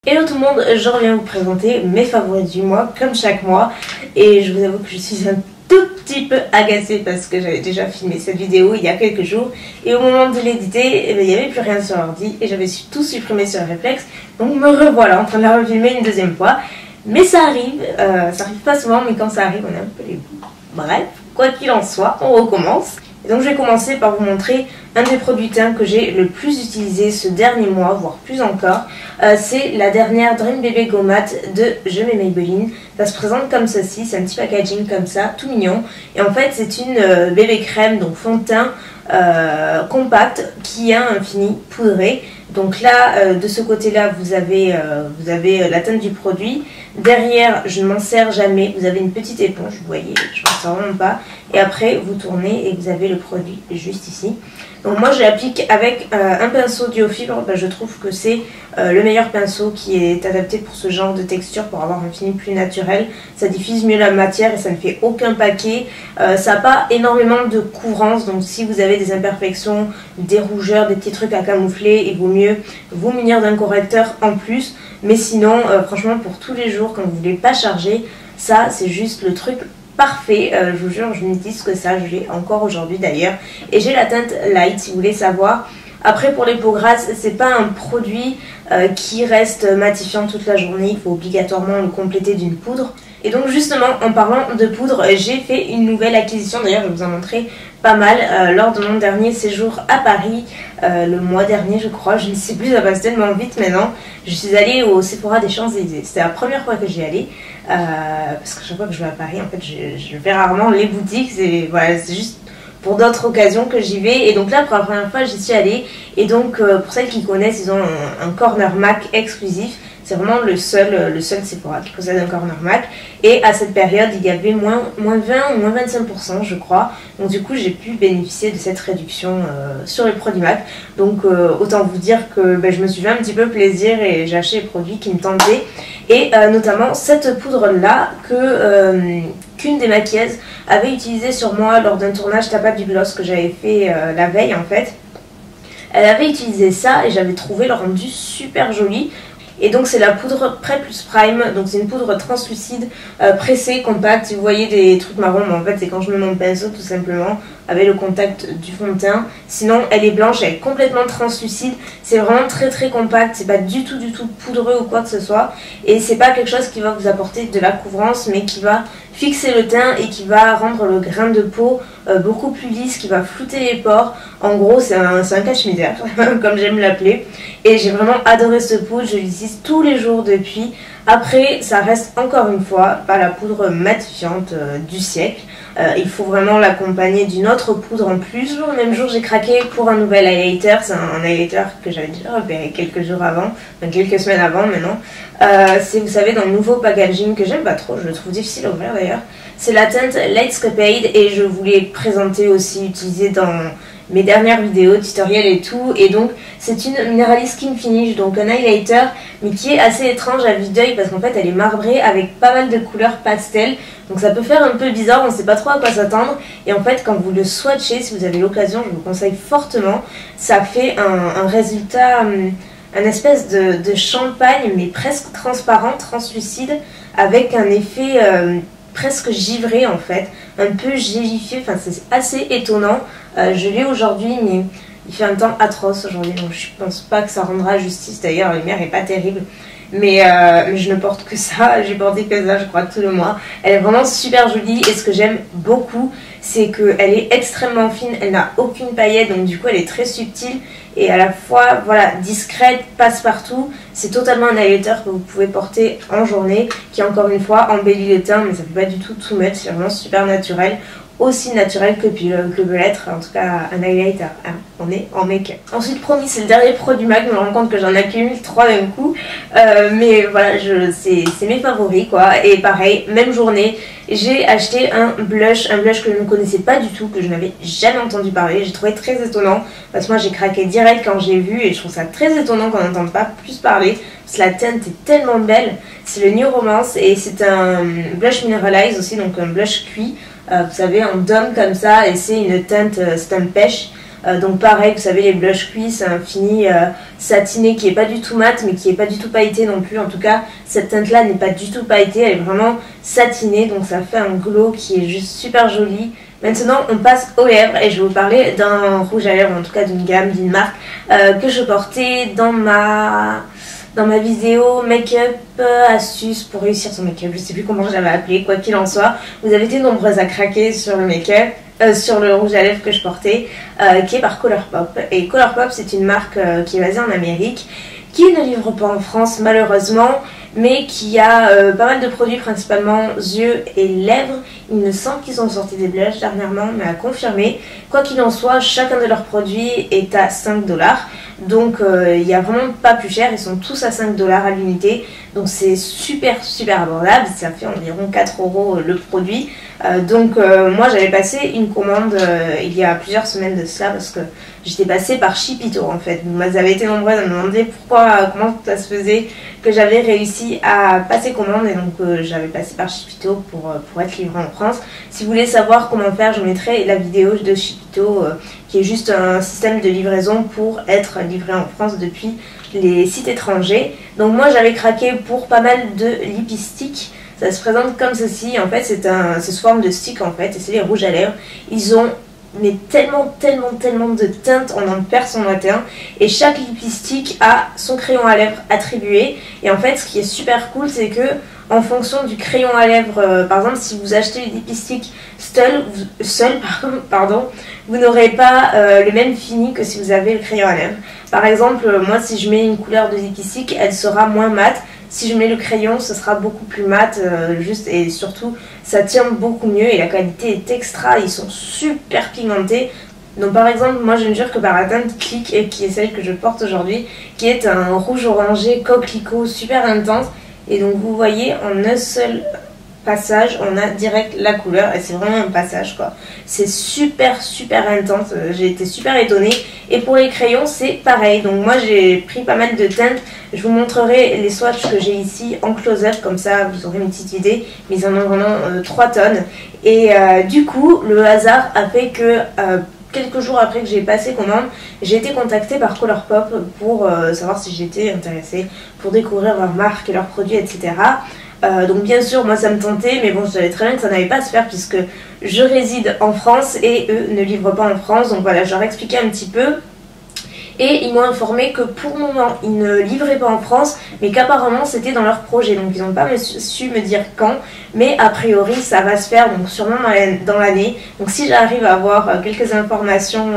Hello tout le monde, je reviens vous présenter mes favoris du mois comme chaque mois et je vous avoue que je suis un tout petit peu agacée parce que j'avais déjà filmé cette vidéo il y a quelques jours et au moment de l'éditer, il n'y avait plus rien sur l'ordi et j'avais tout supprimé sur Réflexe, donc me revoilà en train de la refilmer une deuxième fois. Mais ça arrive pas souvent, mais quand ça arrive on est un peu les bouts. Bref, quoi qu'il en soit, on recommence. Et donc je vais commencer par vous montrer un des produits teints que j'ai le plus utilisé ce dernier mois, voire plus encore. C'est la dernière Dream Bébé Go Matte de Je m'aime Maybelline. Ça se présente comme ceci, c'est un petit packaging comme ça, tout mignon. Et en fait c'est une bébé crème, donc fond de teint compact qui a un fini poudré. Donc là, de ce côté-là, vous avez la teinte du produit. Derrière, je ne m'en sers jamais. Vous avez une petite éponge, vous voyez, je ne m'en sers vraiment pas. Et après, vous tournez et vous avez le produit juste ici. Donc moi, je l'applique avec un pinceau duo fibre. Je trouve que c'est le meilleur pinceau qui est adapté pour ce genre de texture, pour avoir un fini plus naturel. Ça diffuse mieux la matière et ça ne fait aucun paquet. Ça n'a pas énormément de couvrance, donc si vous avez des imperfections, des rougeurs, des petits trucs à camoufler, il vaut mieux vous munir d'un correcteur en plus. Mais sinon, franchement, pour tous les jours, quand vous ne voulez pas charger, ça c'est juste le truc parfait. Je vous jure, je n'utilise que ça, je l'ai encore aujourd'hui d'ailleurs. Et j'ai la teinte light si vous voulez savoir. Après, pour les peaux grasses, c'est pas un produit qui reste matifiant toute la journée. Il faut obligatoirement le compléter d'une poudre. Et donc justement, en parlant de poudre, j'ai fait une nouvelle acquisition. D'ailleurs, je vais vous en montrer pas mal lors de mon dernier séjour à Paris, le mois dernier je crois. Je ne sais plus, ça passe tellement vite maintenant. Je suis allée au Sephora des Champs-Élysées. C'était la première fois que j'y allais. Parce que chaque fois que je vais à Paris, en fait, je vais rarement les boutiques. Voilà, c'est juste pour d'autres occasions que j'y vais. Et donc là, pour la première fois, j'y suis allée. Et donc, pour celles qui connaissent, ils ont un corner MAC exclusif. C'est vraiment le seul Sephora qui possède un corner MAC. Et à cette période, il y avait moins 20 ou moins 25%, je crois. Donc du coup, j'ai pu bénéficier de cette réduction sur les produits MAC. Donc autant vous dire que je me suis fait un petit peu plaisir et j'ai acheté les produits qui me tentaient. Et notamment cette poudre-là qu'une des maquilleuses avait utilisée sur moi lors d'un tournage Tapas du Gloss que j'avais fait la veille en fait. Elle avait utilisé ça et j'avais trouvé le rendu super joli. Et donc c'est la poudre Prêt Plus Prime, donc c'est une poudre translucide, pressée, compacte. Si vous voyez des trucs marrons, mais en fait c'est quand je mets mon pinceau tout simplement avec le contact du fond de teint. Sinon elle est blanche, elle est complètement translucide, c'est vraiment très très compact, c'est pas du tout poudreux ou quoi que ce soit. Et c'est pas quelque chose qui va vous apporter de la couvrance, mais qui va fixer le teint et qui va rendre le grain de peau beaucoup plus lisse, qui va flouter les pores. En gros c'est un cache-misère, comme j'aime l'appeler. Et j'ai vraiment adoré ce poudre, je l'utilise tous les jours depuis. Après, ça reste encore une fois pas la poudre matifiante du siècle. Il faut vraiment l'accompagner d'une autre poudre en plus. Le même jour, j'ai craqué pour un nouvel highlighter. C'est un highlighter que j'avais déjà repéré quelques jours avant, donc quelques semaines avant maintenant. C'est, vous savez, dans le nouveau packaging que j'aime pas trop, je le trouve difficile à ouvrir d'ailleurs. C'est la teinte Light Scapade et je vous l'ai présenté aussi, utilisé dans mes dernières vidéos, tutoriels et tout. Et donc c'est une Minerally Skin Finish, donc un highlighter mais qui est assez étrange à vue d'œil parce qu'en fait elle est marbrée avec pas mal de couleurs pastel. Donc ça peut faire un peu bizarre, on ne sait pas trop à quoi s'attendre. Et en fait quand vous le swatchez, si vous avez l'occasion, je vous conseille fortement. Ça fait un résultat, un espèce de champagne mais presque transparent, translucide, avec un effet presque givré en fait, un peu gélifié, enfin c'est assez étonnant. Je l'ai aujourd'hui mais il fait un temps atroce aujourd'hui, donc je pense pas que ça rendra justice. D'ailleurs la lumière est pas terrible, mais je ne porte que ça, j'ai porté que ça je crois tout le mois. Elle est vraiment super jolie et ce que j'aime beaucoup c'est qu'elle est extrêmement fine, elle n'a aucune paillette, donc du coup elle est très subtile et à la fois voilà, discrète, passe-partout. C'est totalement un highlighter que vous pouvez porter en journée, qui encore une fois embellit le teint mais ça fait pas du tout too much, c'est vraiment super naturel. Aussi naturel que peut l'être, en tout cas un highlighter, hein, on est en make-up. Ensuite promis, c'est le dernier produit MAC, je me rends compte que j'en accumule 3 d'un coup, mais voilà, c'est mes favoris quoi. Et pareil, même journée, j'ai acheté un blush que je ne connaissais pas du tout, que je n'avais jamais entendu parler. J'ai trouvé très étonnant, parce que moi j'ai craqué direct quand j'ai vu et je trouve ça très étonnant qu'on n'entende pas plus parler, parce que la teinte est tellement belle. C'est le New Romance et c'est un blush Mineralize aussi, donc un blush cuit. Vous savez, en dôme comme ça, et c'est une teinte, c'est un pêche. Donc pareil, vous savez, les blush cuits, c'est un fini satiné qui est pas du tout mat mais qui est pas du tout pailleté non plus. En tout cas, cette teinte là n'est pas du tout pailletée, elle est vraiment satinée, donc ça fait un glow qui est juste super joli. Maintenant on passe aux lèvres et je vais vous parler d'un rouge à lèvres, en tout cas d'une gamme, d'une marque que je portais dans ma vidéo make-up astuces pour réussir son make-up. Je sais plus comment je l'avais appelé, quoi qu'il en soit. Vous avez été nombreuses à craquer sur le make-up, sur le rouge à lèvres que je portais, qui est par Colourpop. Et Colourpop, c'est une marque qui est basée en Amérique, qui ne livre pas en France malheureusement, mais qui a pas mal de produits, principalement yeux et lèvres. Il me semble qu'ils ont sorti des blushs dernièrement, mais à confirmer. Quoi qu'il en soit, chacun de leurs produits est à 5 $. Donc il n'y a vraiment pas plus cher, ils sont tous à 5 $ à l'unité. Donc c'est super abordable, ça fait environ 4 € le produit. Moi j'avais passé une commande il y a plusieurs semaines de cela parce que j'étais passée par Shipito en fait. Vous avez été nombreux à me demander comment ça se faisait que j'avais réussi à passer commande, et donc j'avais passé par Shipito pour être livré en France. Si vous voulez savoir comment faire, je mettrai la vidéo de Shipito qui est juste un système de livraison pour être livré en France depuis les sites étrangers. Donc moi j'avais craqué pour pas mal de lipstick. Ça se présente comme ceci, en fait c'est sous forme de stick en fait, et c'est les rouges à lèvres. Ils ont tellement de teintes, on en perd son matin, et chaque lipstick a son crayon à lèvres attribué. Et en fait ce qui est super cool, c'est que en fonction du crayon à lèvres, par exemple si vous achetez les lipsticks seul, vous n'aurez pas le même fini que si vous avez le crayon à lèvres. Par exemple, moi si je mets une couleur de lipstick, elle sera moins mate. Si je mets le crayon, ce sera beaucoup plus mat, et surtout ça tient beaucoup mieux et la qualité est extra, ils sont super pigmentés. Donc par exemple, moi je ne jure que par la teinte Click, et qui est celle que je porte aujourd'hui, qui est un rouge orangé coquelicot super intense. Et donc vous voyez, en un seul passage, on a direct la couleur, et c'est vraiment un passage quoi. C'est super intense, j'ai été super étonnée. Et pour les crayons c'est pareil, donc moi j'ai pris pas mal de teintes. Je vous montrerai les swatchs que j'ai ici en close-up, comme ça vous aurez une petite idée, mais ils en ont vraiment 3 tonnes. Et du coup le hasard a fait que quelques jours après que j'ai passé commande, j'ai été contactée par Colourpop pour savoir si j'étais intéressée pour découvrir leur marque et leurs produits, etc. Donc bien sûr moi ça me tentait, mais bon je savais très bien que ça n'allait pas se faire puisque je réside en France et eux ne livrent pas en France. Donc voilà, je leur ai expliqué un petit peu. Et ils m'ont informé que pour le moment ils ne livraient pas en France, mais qu'apparemment c'était dans leur projet. Donc ils n'ont pas su me dire quand, mais a priori ça va se faire, donc sûrement dans l'année. Donc si j'arrive à avoir quelques informations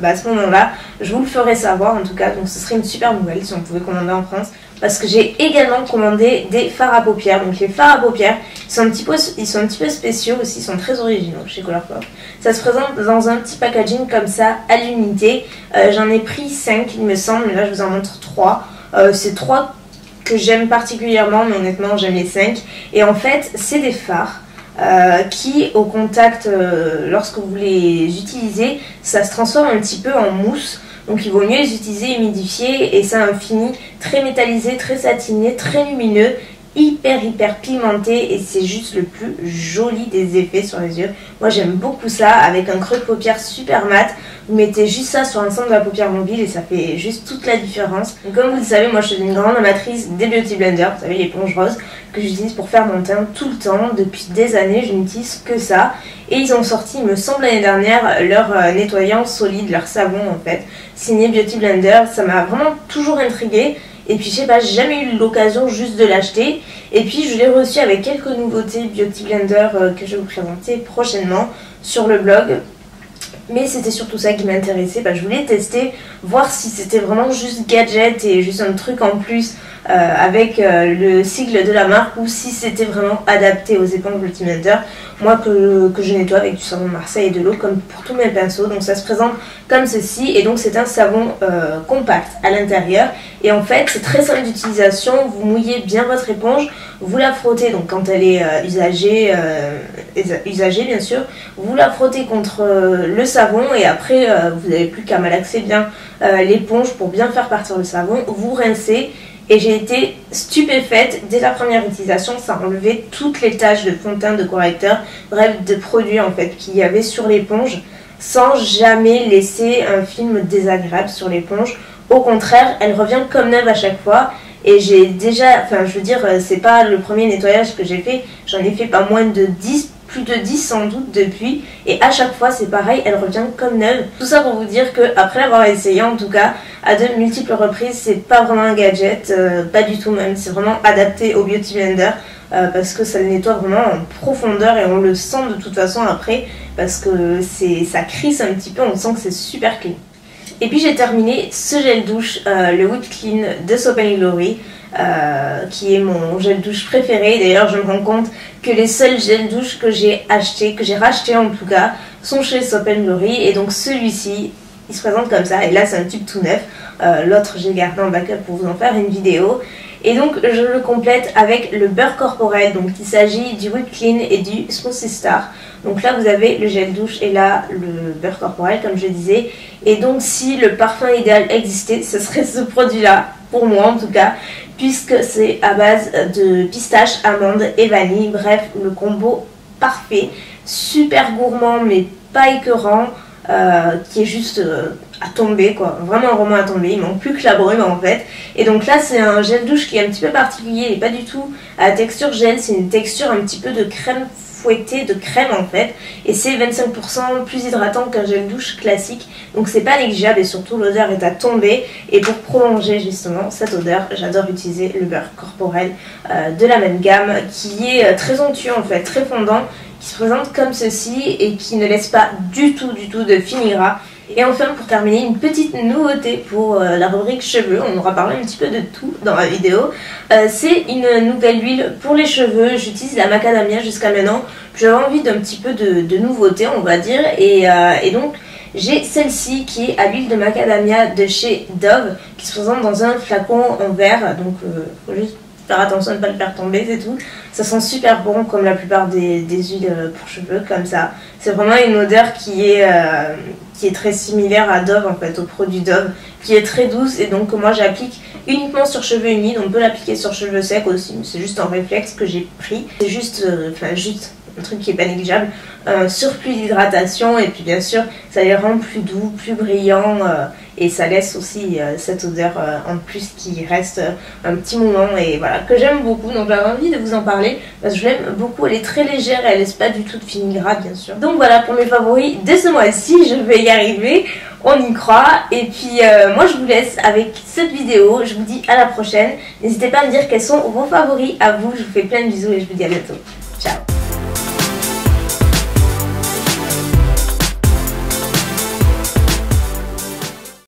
à ce moment là, je vous le ferai savoir en tout cas. Donc ce serait une super nouvelle si on pouvait commander en France. Parce que j'ai également commandé des fards à paupières. Donc les fards à paupières, ils sont un petit peu spéciaux aussi, ils sont très originaux chez Colourpop. Ça se présente dans un petit packaging comme ça à l'unité. J'en ai pris 5 il me semble, mais là je vous en montre 3. C'est 3 que j'aime particulièrement, mais honnêtement j'aime les 5. Et en fait c'est des fards qui au contact, lorsque vous les utilisez, ça se transforme un petit peu en mousse. Donc il vaut mieux les utiliser humidifiés, et ça a un fini très métallisé, très satiné, très lumineux, hyper pigmenté, et c'est juste le plus joli des effets sur les yeux. Moi j'aime beaucoup ça, avec un creux de paupière super mat. Vous mettez juste ça sur l'ensemble de la paupière mobile et ça fait juste toute la différence. Donc, comme vous le savez, moi je suis une grande amatrice des Beauty Blender, vous savez l'éponge rose que j'utilise pour faire mon teint tout le temps. Depuis des années je n'utilise que ça. Et ils ont sorti, il me semble l'année dernière, leur nettoyant solide, leur savon en fait, signé Beauty Blender. Ça m'a vraiment toujours intriguée. Et puis je sais pas, j'ai jamais eu l'occasion juste de l'acheter. Et puis je l'ai reçu avec quelques nouveautés Beauty Blender que je vais vous présenter prochainement sur le blog. Mais c'était surtout ça qui m'intéressait, je voulais tester, voir si c'était vraiment juste gadget et juste un truc en plus avec le sigle de la marque, ou si c'était vraiment adapté aux éponges Beauty Blender. Moi que je nettoie avec du savon de Marseille et de l'eau comme pour tous mes pinceaux. Donc ça se présente comme ceci, et donc c'est un savon compact à l'intérieur. Et en fait c'est très simple d'utilisation, vous mouillez bien votre éponge, vous la frottez, donc quand elle est usagée bien sûr, vous la frottez contre le savon, et après vous n'avez plus qu'à malaxer bien l'éponge pour bien faire partir le savon, vous rincez. Et j'ai été stupéfaite dès la première utilisation, ça enlevait toutes les taches de fond de teint, de correcteur, bref de produits en fait qu'il y avait sur l'éponge. sans jamais laisser un film désagréable sur l'éponge. Au contraire, elle revient comme neuve à chaque fois. Et j'ai déjà, enfin je veux dire, c'est pas le premier nettoyage que j'ai fait, j'en ai fait pas moins de 10, plus de 10 sans doute depuis, et à chaque fois c'est pareil, elle revient comme neuve. Tout ça pour vous dire que après l'avoir essayé en tout cas, à de multiples reprises, c'est pas vraiment un gadget, pas du tout même, c'est vraiment adapté au Beauty Blender, parce que ça le nettoie vraiment en profondeur et on le sent de toute façon après, parce que ça crisse un petit peu, on sent que c'est super clean. Et puis j'ai terminé ce gel douche, le Whipped Clean de Soap & Glory, qui est mon gel douche préféré. D'ailleurs je me rends compte que les seuls gels douche que j'ai achetés, que j'ai rachetés en tout cas, sont chez Soap & Glory. Et donc celui-ci, il se présente comme ça, et là c'est un tube tout neuf. L'autre j'ai gardé en backup pour vous en faire une vidéo. Et donc je le complète avec le beurre corporel, donc il s'agit du Whipped Clean et du Smoothie Star. Donc là vous avez le gel douche et là le beurre corporel comme je disais. Et donc si le parfum idéal existait, ce serait ce produit là, pour moi en tout cas, puisque c'est à base de pistache, amande et vanille. Bref, le combo parfait, super gourmand mais pas écœurant, qui est juste à tomber quoi, vraiment à tomber, il manque plus que la brume en fait. Et donc là c'est un gel douche qui est un petit peu particulier, il n'est pas du tout à la texture gel, c'est une texture un petit peu de crème fouettée, de crème en fait, et c'est 25% plus hydratant qu'un gel douche classique, donc c'est pas négligeable et surtout l'odeur est à tomber. Et pour prolonger justement cette odeur, j'adore utiliser le beurre corporel de la même gamme, qui est très onctueux en fait, très fondant, qui se présente comme ceci et qui ne laisse pas du tout de fini-gras. Et enfin pour terminer, une petite nouveauté pour la rubrique cheveux, on aura parlé un petit peu de tout dans ma vidéo. C'est une nouvelle huile pour les cheveux, j'utilise la macadamia jusqu'à maintenant, j'avais envie d'un petit peu de nouveauté on va dire, et donc j'ai celle-ci qui est à l'huile de macadamia de chez Dove, qui se présente dans un flacon en verre, donc faut juste faire attention à ne pas le faire tomber, c'est tout. Ça sent super bon comme la plupart des huiles pour cheveux comme ça. C'est vraiment une odeur qui est très similaire à Dove en fait, au produit Dove, qui est très douce et donc moi j'applique uniquement sur cheveux humides. On peut l'appliquer sur cheveux secs aussi, mais c'est juste un réflexe que j'ai pris. C'est juste un truc qui est pas négligeable, surplus d'hydratation et puis bien sûr ça les rend plus doux, plus brillants et ça laisse aussi cette odeur en plus qui reste un petit moment et voilà, que j'aime beaucoup. Donc j'avais envie de vous en parler parce que je l'aime beaucoup, elle est très légère et elle laisse pas du tout de fini-gras bien sûr. Donc voilà pour mes favoris de ce mois-ci, je vais y arriver, on y croit. Et puis moi je vous laisse avec cette vidéo, je vous dis à la prochaine. N'hésitez pas à me dire quels sont vos favoris à vous, je vous fais plein de bisous et je vous dis à bientôt. Ciao.